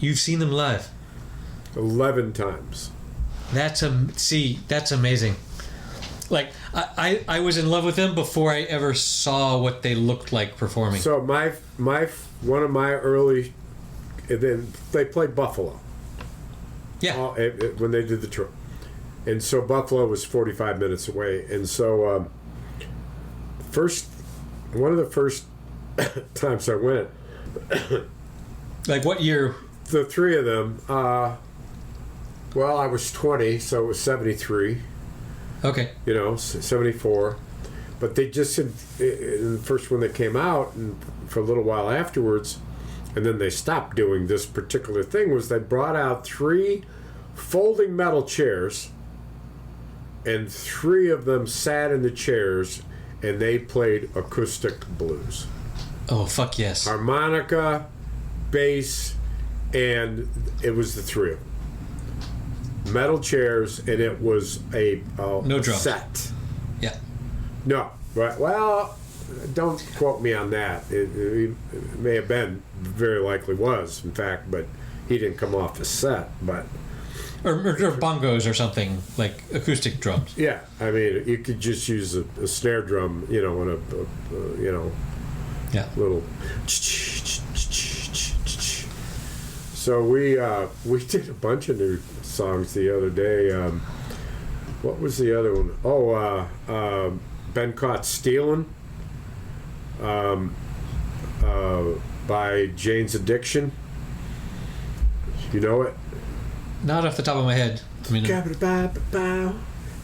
You've seen them live?
11 times.
That's amazing. Like, I was in love with them before I ever saw what they looked like performing.
So one of my early, then they played Buffalo.
Yeah.
When they did the tour, and so Buffalo was 45 minutes away, and so one of the first times I went.
Like, what year?
The three of them. Well, I was 20, so it was 73.
Okay.
74. But they just said, in the first one that came out, and for a little while afterwards, and then they stopped doing this particular thing, was they brought out 3 folding metal chairs, and 3 of them sat in the chairs, and they played acoustic blues.
Oh, fuck yes.
Harmonica, bass, and it was the three of them. Metal chairs, and it was a
no drums.
set.
Yeah.
No. Right. Well, don't quote me on that. It may have been, very likely was, in fact, but he didn't come off the set. But
or bongos or something, like acoustic drums.
Yeah, I mean, you could just use a snare drum, and
yeah,
little. So we did a bunch of new songs the other day. What was the other one? Oh, Been Caught Stealing by Jane's Addiction. You know it?
Not off the top of my head. I mean,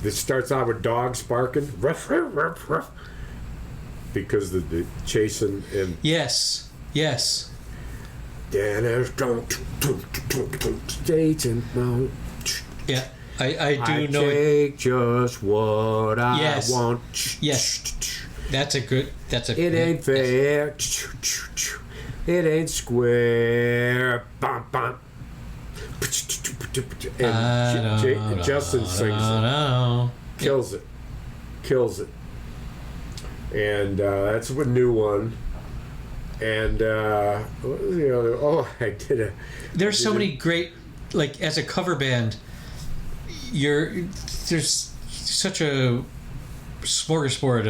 This starts out with dogs barking. Ruff, ruff, ruff, ruff. Because the chasing and...
Yes.
Yeah,
I do know
it. Take just what I want.
Yes. That's a good...
It ain't fair. Yes. It ain't square. Bum, bum. And Justin sings it. Kills it. And that's a new one. And what was the other? Oh, I did it.
There's so many great, like, as a cover band, there's such a smorgasbord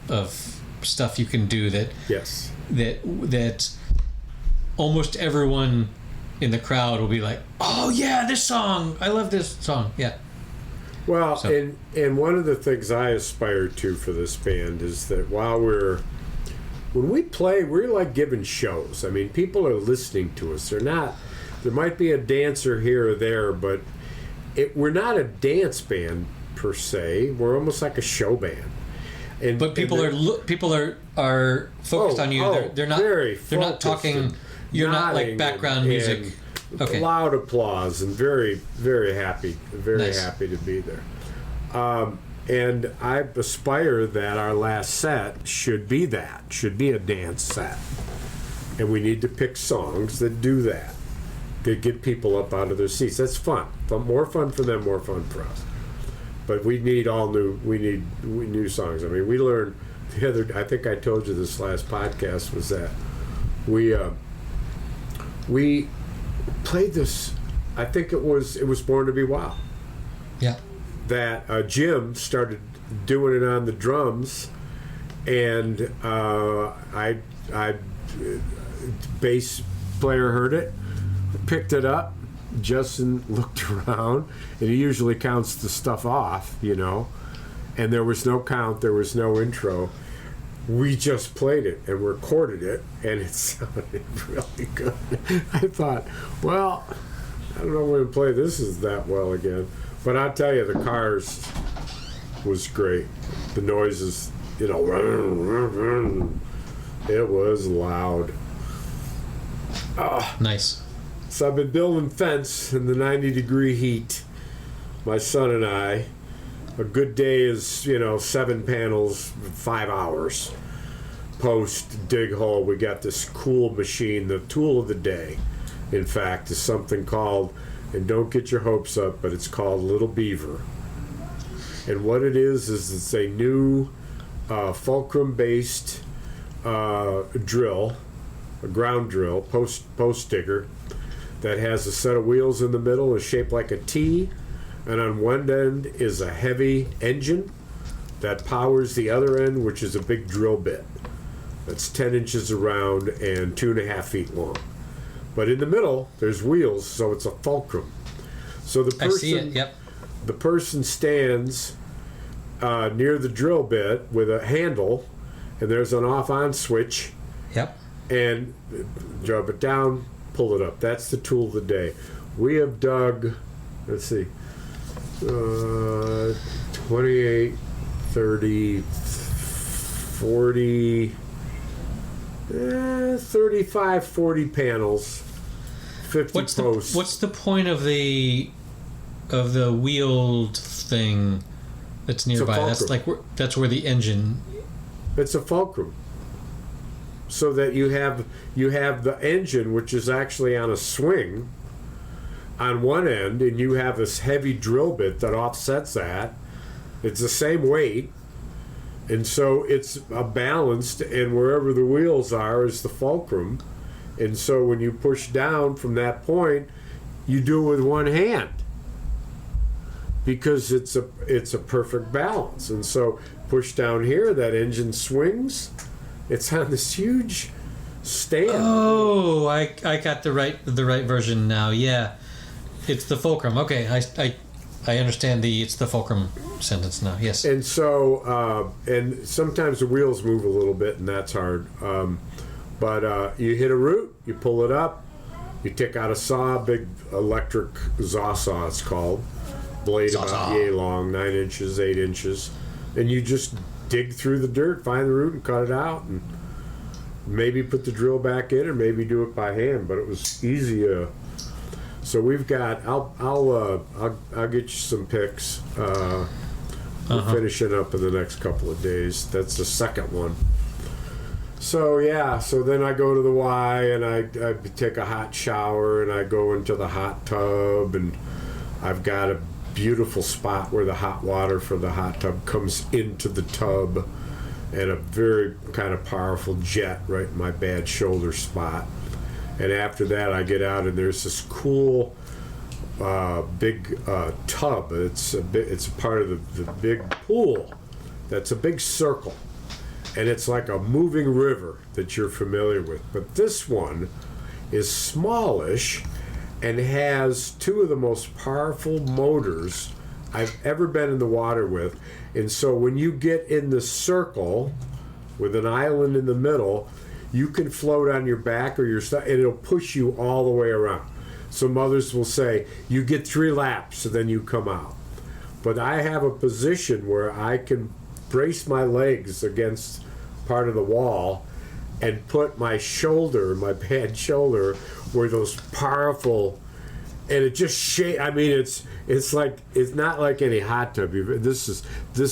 of stuff you can do that almost everyone in the crowd will be like, oh yeah, this song, I love this song. Yeah.
Well, so. and one of the things I aspire to for this band is that when we play, we're like giving shows. I mean, people are listening to us. There might be a dancer here or there, but we're not a dance band per se. We're almost like a show band.
But people are focused on you. They're not. They're not talking. You're not like background music. Okay.
Loud applause and very, very happy. Very happy to be there. And I aspire that our last set should be a dance set. And we need to pick songs that do that. That get people up out of their seats. That's fun. But more fun for them, more fun for us. But we need new songs. I mean, we learned I think I told you this last podcast, was that we played this, I think it was Born to Be Wild.
Yeah.
That Jim started doing it on the drums, and bass player heard it, picked it up. Justin looked around, and he usually counts the stuff off, and there was no count, there was no intro. We just played it and recorded it, and it sounded really good. I thought, well, I don't know when to play this that well again. But I'll tell you, the Cars was great. The noises, it was loud.
Nice.
So I've been building fence in the 90-degree heat, my son and I. A good day is, 7 panels, 5 hours. Post, dig hole, we got this cool machine. The tool of the day, in fact, is something called, and don't get your hopes up, but it's called Little Beaver. And what it is it's a new fulcrum-based drill, a ground drill, post digger, that has a set of wheels in the middle, is shaped like a T, and on one end is a heavy engine that powers the other end, which is a big drill bit that's 10 inches around and 2.5 feet long. But in the middle, there's wheels, so it's a fulcrum. So the person,
I see it. Yep.
The person stands near the drill bit with a handle, and there's an off-on switch.
Yep.
And drop it down, pull it up. That's the tool of the day. We have dug, let's see, 28, 30, 40, 35, 40 panels, 50 posts.
What's the point of the wheeled thing that's nearby? That's where the engine.
It's a fulcrum. so that you have the engine, which is actually on a swing on one end, and you have this heavy drill bit that offsets that. It's the same weight, and so it's balanced, and wherever the wheels are is the fulcrum. And so when you push down from that point, you do it with one hand because it's a perfect balance. And so push down here, that engine swings. It's on this huge stand.
Oh, I got the right version now. Yeah, it's the fulcrum. Okay, I understand it's the fulcrum sentence now. Yes.
And so and sometimes the wheels move a little bit, and that's hard. But you hit a root, you pull it up, you take out a saw, big electric saw it's called, blade about yay long, 9 inches, 8 inches, and you just dig through the dirt, find the root, and cut it out, and maybe put the drill back in, or maybe do it by hand. But it was easy. So we've got. I'll get you some pics. We're finishing up in the next couple of days. That's the second one. So yeah, so then I go to the Y and I take a hot shower and I go into the hot tub, and I've got a beautiful spot where the hot water for the hot tub comes into the tub, and a very kind of powerful jet right in my bad shoulder spot. And after that I get out and there's this cool big tub. It's a part of the big pool that's a big circle. And it's like a moving river that you're familiar with. But this one is smallish and has two of the most powerful motors I've ever been in the water with. And so when you get in the circle with an island in the middle, you can float on your back or your side, and it'll push you all the way around. Some others will say, you get 3 laps and then you come out. But I have a position where I can brace my legs against part of the wall and put my shoulder, my bad shoulder, where those powerful, and it just shake. I mean, it's like, it's not like any hot tub. This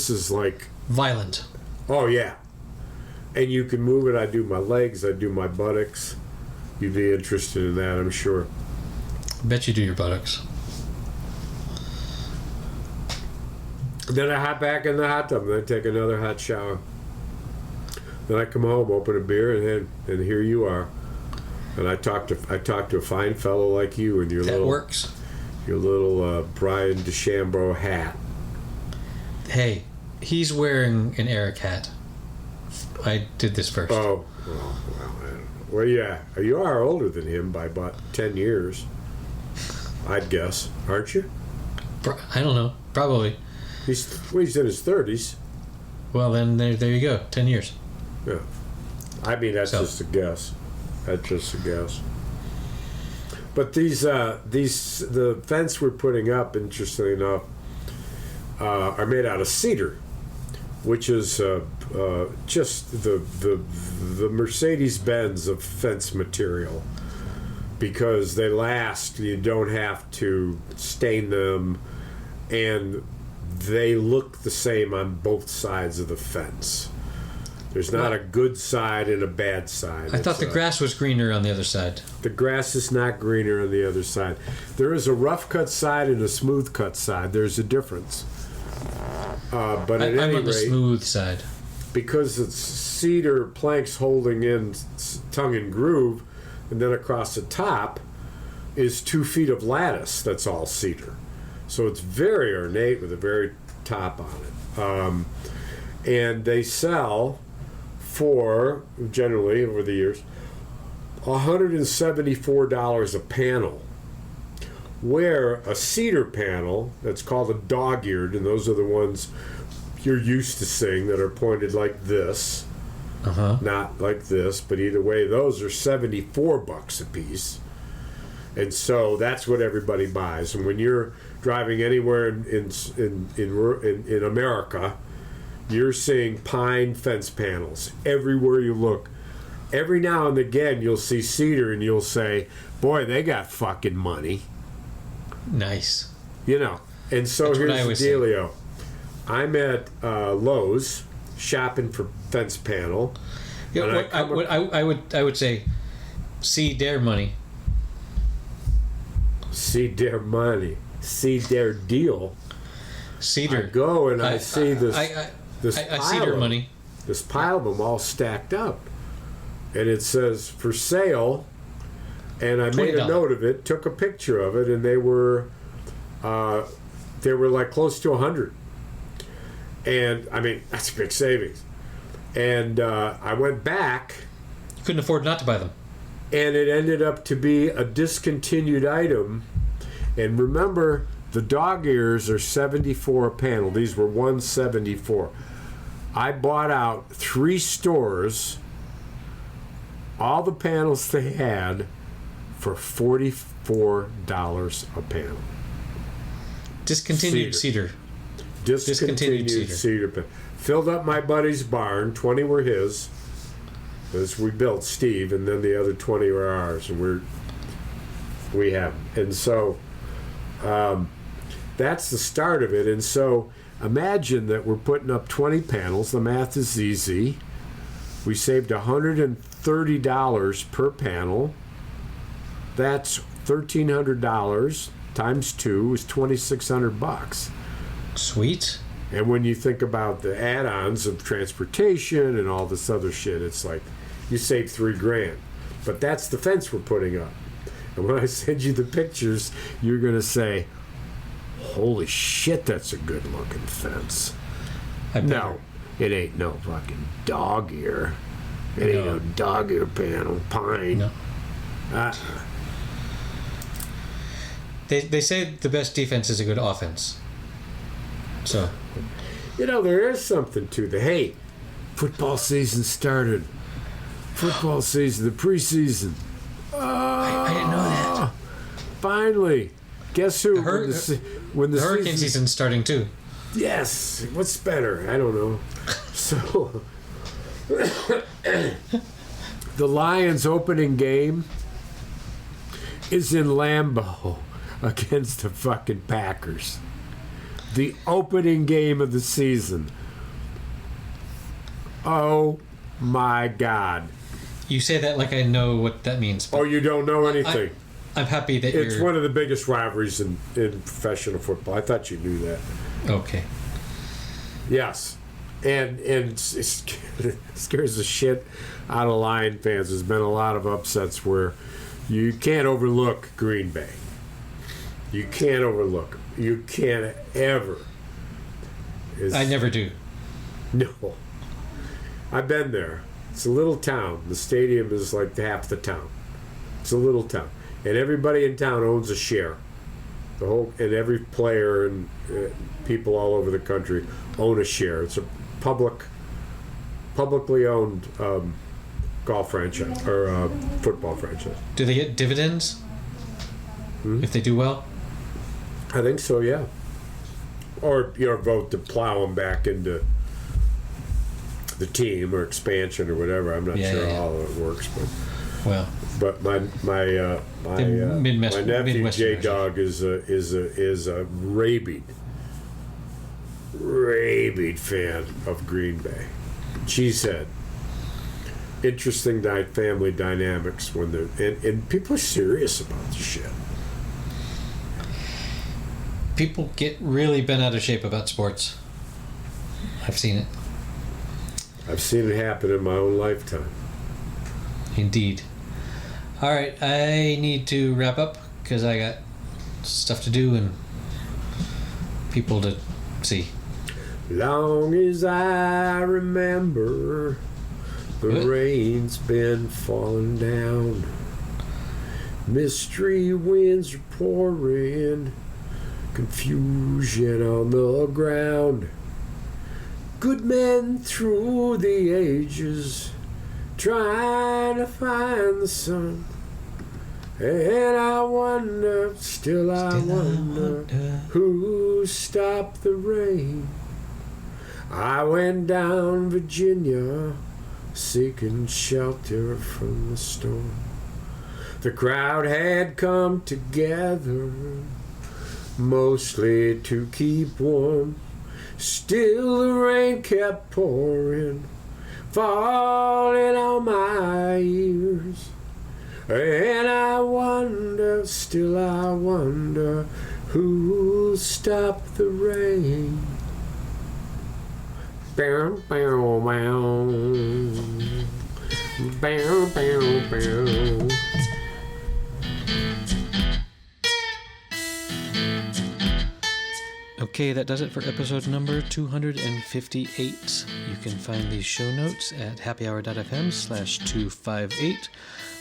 is like
violent.
Oh yeah, and you can move it. I do my legs, I do my buttocks. You'd be interested in that, I'm sure.
I bet you do your buttocks.
Then I hop back in the hot tub, and then take another hot shower. Then I come home, open a beer, and here you are. And I talk to a fine fellow like you and your little Brian DeChambeau hat.
Hey, he's wearing an Erik hat. I did this first.
Oh, well, yeah. You are older than him by about 10 years, I'd guess, aren't you?
I don't know. Probably.
He's in his 30s.
Well, then there you go. 10 years.
Yeah. I mean, that's just a guess. That's just a guess. But the fence we're putting up, interestingly enough, are made out of cedar, which is just the Mercedes-Benz of fence material, because they last. You don't have to stain them, and they look the same on both sides of the fence. There's not a good side and a bad side.
I thought the grass was greener on the other side.
The grass is not greener on the other side. There is a rough cut side and a smooth cut side. There's a difference. But at any
I'm on the
rate,
smooth side.
Because it's cedar planks holding in tongue and groove, and then across the top is 2 feet of lattice that's all cedar. So it's very ornate with a very top on it. And they sell for, generally over the years, $174 a panel. Where a cedar panel that's called a dog-eared, and those are the ones you're used to seeing that are pointed like this, not like this, but either way, those are $74 a piece. And so that's what everybody buys. And when you're driving anywhere in America, you're seeing pine fence panels everywhere you look. Every now and again, you'll see cedar, and you'll say, "Boy, they got fucking money."
Nice.
You know. And so
That's
here's the dealio. I'm at Lowe's shopping for fence panel.
Yeah, I would say, see their money.
See their money. See their deal.
Cedar.
I go and I see this.
I see their money.
This pile of them all stacked up, and it says for sale. And I made a note of it, took a picture of it, and they were like close to 100. And I mean, that's a big savings. And I went back.
Couldn't afford not to buy them.
And it ended up to be a discontinued item. And remember, the dog ears are 74 a panel. These were 174. I bought out 3 stores, all the panels they had, for $44 a panel.
Discontinued cedar.
Discontinued cedar. Filled up my buddy's barn. 20 were his. As we built Steve, and then the other 20 were ours, and we have them. And so that's the start of it. And so imagine that we're putting up 20 panels. The math is easy. We saved $130 per panel. That's $1,300 times 2 is $2,600.
Sweet.
And when you think about the add-ons of transportation and all this other shit, it's like you save $3,000. But that's the fence we're putting up. And when I send you the pictures, you're gonna say, "Holy shit, that's a good-looking fence." No, it ain't no fucking dog ear. It ain't no dog ear panel pine.
No. They say the best defense is a good offense. So,
there is something to the hey, football season started. Football season, the preseason.
I didn't know that.
Finally, guess who?
When the hurricane season's starting too.
Yes. What's better? I don't know. So, the Lions' opening game is in Lambeau against the fucking Packers. The opening game of the season. Oh my God.
You say that like I know what that means.
Oh, you don't know anything.
I'm happy that
it's one of the biggest rivalries in professional football. I thought you knew that.
Okay.
Yes. And it scares the shit out of Lion fans. There's been a lot of upsets where you can't overlook Green Bay. You can't overlook them. You can't ever.
I never do.
No. I've been there. It's a little town. The stadium is like half the town. It's a little town. And everybody in town owns a share. And every player and people all over the country own a share. It's a publicly owned golf franchise or football franchise.
Do they get dividends if they do well?
I think so, yeah. Or vote to plow them back into the team or expansion or whatever. I'm not sure how it works, but my nephew J Dog is a rabid fan of Green Bay. Cheesehead. Interesting family dynamics when and people are serious about the shit.
People get really bent out of shape about sports. I've seen it.
I've seen it happen in my own lifetime.
Indeed. All right, I need to wrap up because I got stuff to do and people to see.
Long as I remember, the rain's been falling down. Mystery winds are pouring, confusion on the ground. Good men through the ages trying to find the sun. And I wonder, still I wonder who stopped the rain. I went down Virginia seeking shelter from the storm. The crowd had come together mostly to keep warm. Still the rain kept pouring falling on my ears. And I wonder, still I wonder, who'll stop the rain? Bow, bow, bow. Bow, bow, bow.
Okay, that does it for episode number 258. You can find the show notes at happyhour.fm/258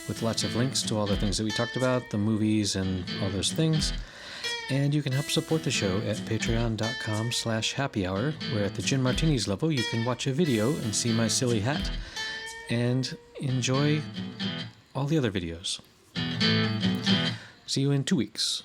with lots of links to all the things that we talked about, the movies and all those things. And you can help support the show at patreon.com/happyhour, where at the Gin Martinis level you can watch a video and see my silly hat and enjoy all the other videos. See you in 2 weeks.